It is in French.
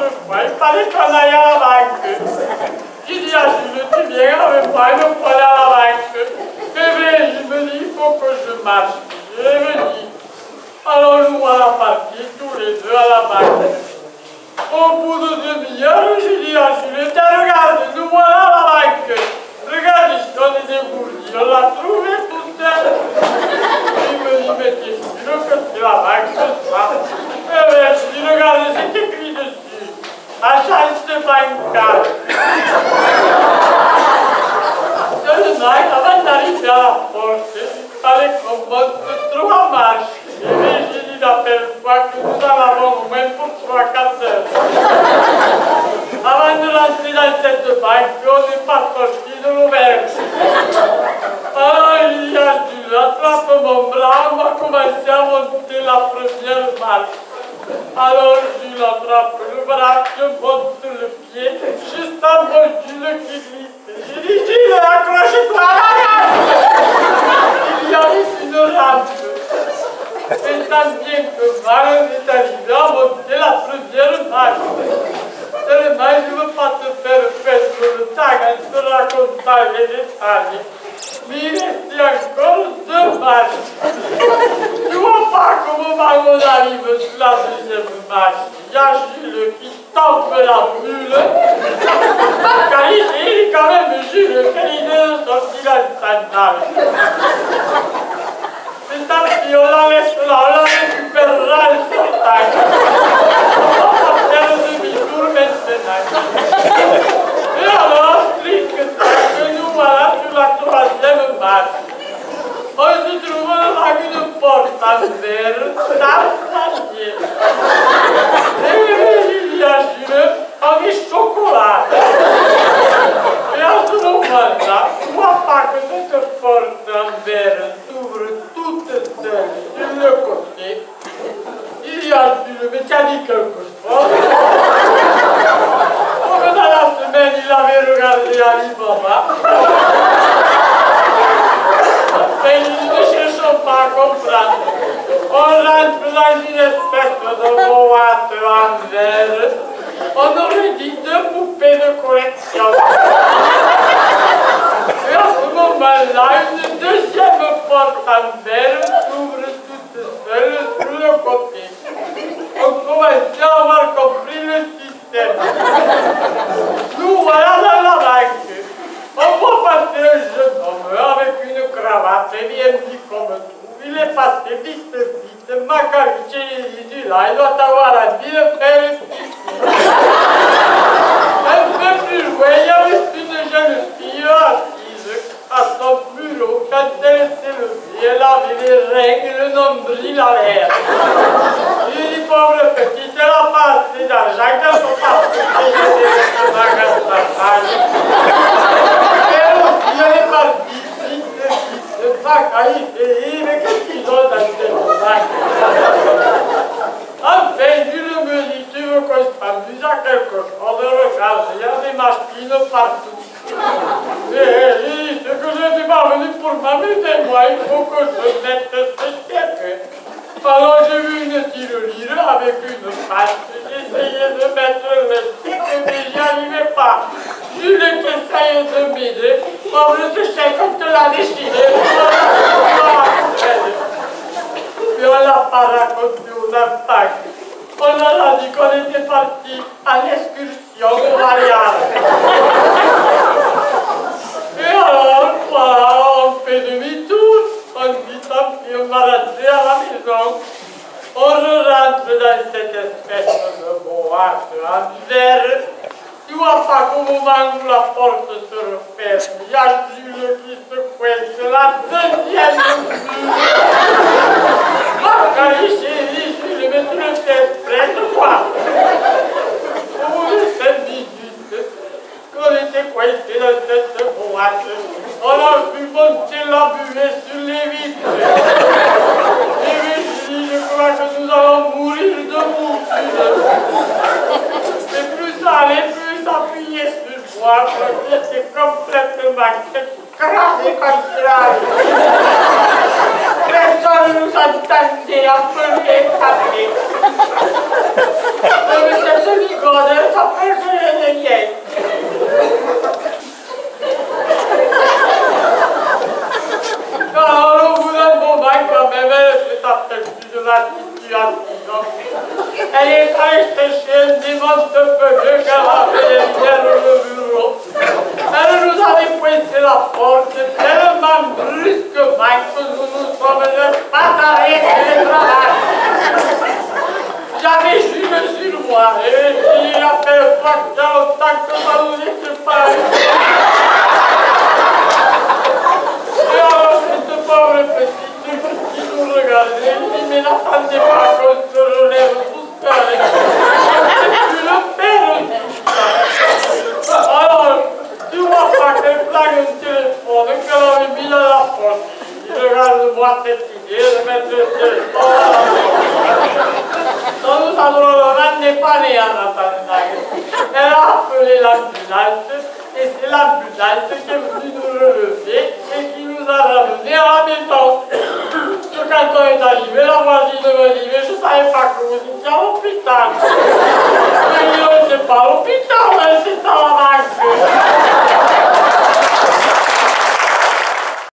fois, il fallait qu'on aille à la banque. J'ai dit à Jules, tu viens avec moi, il me faut aller à la banque. Bébé, il me dit, il faut que je marche. Je me dis, alors nous voilà partis tous les deux à la banque. Au bout de demi-heure, j'ai dit à Jules, regarde, nous voilà à la banque. Regarde ici, on est dégourdis, on l'a trouvé tout seul. Il me dit, mais t'es sûr que c'est la banque, ça? Eh bien, je dis, regarde, c'est écrit dessus. Agence bancaire. Seulement, avant d'arriver à la porte, il fallait qu'on monte 3 marches. Et j'ai dit la belle fois que nous en avons au moins pour 3 quarts d'heure. Avant de rentrer dans cette banque, on n'est pas sorti de l'auberge. Alors il y a Jules, attrape mon bras, on va commencer à monter la première marche. Alors Jules attrape le bras, je monte le pied, juste en bas Jules qui glisse. J'ai dit Jules, accroche-toi à la rampe. Il y a une rampe. Et tant bien que mal, on est arrivé à monter la première marche. Seulement, je ne veux pas te faire perdre le temps en te racontant les détails. Mais il restait encore 2 marches. Tu vois pas comment on arrive sur la deuxième marche. Il y a Jules qui tombe la bulle. Car il est quand même Jules, quelle idée de sortir en sandales. Mais tant pis, on la laisse là, on la récupérera en sortant. On va pas faire demi-tour maintenant. Et alors, que nous voilà sur la 3e marche. On se trouve devant une porte en verre, sans palier. Et il y a Jules avec chocolat. Et à ce moment-là, tu vois pas que cette porte en verre s'ouvre toute seule sur le côté. Il y a Jules, mais tu as dit quelque chose. Comme dans la semaine, il avait regardé Alibaba. Mais nous ne cherchons pas à comprendre. On rentre dans une espèce de boîte en verre. On aurait dit 2 poupées de collection. Et à ce moment-là, une deuxième porte en verre s'ouvre toute seule sur le côté. On commence à avoir compris le système. Nous voilà dans la banque. On voit passer un jeune homme avec une cravate bien dit comme tout. Il est passé vite. Macarice, il dit là, il doit avoir envie de faire pipi. Un peu plus loin, il y avait une jeune fille assise à son bureau. Quand elle s'est levée, elle avait les reins et le nombril à l'air. Il dit, pauvre petite, elle n'a pas assez d'argent, qu'elle ne peut pas se payer des magasins de travail. Elle aussi, elle est partie. Mais qu'est-ce qu'ils ont dans cette banque? Enfin, Jules me dit, tu veux qu'on s'amuse à quelque chose? Regarde, il y a des machines partout. Et ce que je suis pas venu pour m'amuser, moi, il faut que je mette ce chèque. Alors j'ai vu une tirelire avec une passe. J'essayais de mettre le chèque, mais j'y arrivais pas. Jules qui essaye de m'aider. Pauvre ce chèque, on te l'a déchiré. Mais on l'a pas raconté aux enfants. On leur a dit qu'on était partis à l'excursion au mariage. Et alors, voilà, on fait demi-tour. On dit tant pis, on va rentrer à la maison. On rentre dans cette espèce de boîte en verre. Tu vois pas qu'au moment où la porte se referme, il y a Jules qui se coince la deuxième bulle. Macarice, Jules, mais tu le fais exprès de quoi? Au bout de 5 minutes, qu'on était coincé dans cette boîte, on a pu monter la buée sur les vitres. Et puis, je crois que nous allons mourir debout. Et plus ça allait, plus s'appuyer sur moi, j'étais complètement écrasé comme ça. Personne ne nous entendait appeler, taper. Mais cette ligonne, est allée chercher un dimanche de feu qu'elle avait derrière le bureau. Elle nous avait poussé la porte tellement brusquement que nous nous sommes pas arrêtés de travail. J'avais juré sur moi et dit appelle-toi qu'il y a longtemps que ça nous était pas. Et alors cette pauvre petite qui nous regardait, elle dit mais n'attendez pas qu'on se relève tous pareil. C'est plus le père de tout ça. Alors, tu vois pas qu'elle plaque un téléphone qu'elle avait mis dans la poche. Regarde-moi cette idée de mettre le téléphone à la maison. Nous allons n'est pas né en attendant. Elle a appelé l'ambulance et c'est l'ambulance qui est venue nous relever et qui nous a ramenés à la maison. Quand on est arrivé, la voisine me dit mais je ne savais pas que vous étiez à l'hôpital. Mais il n'était pas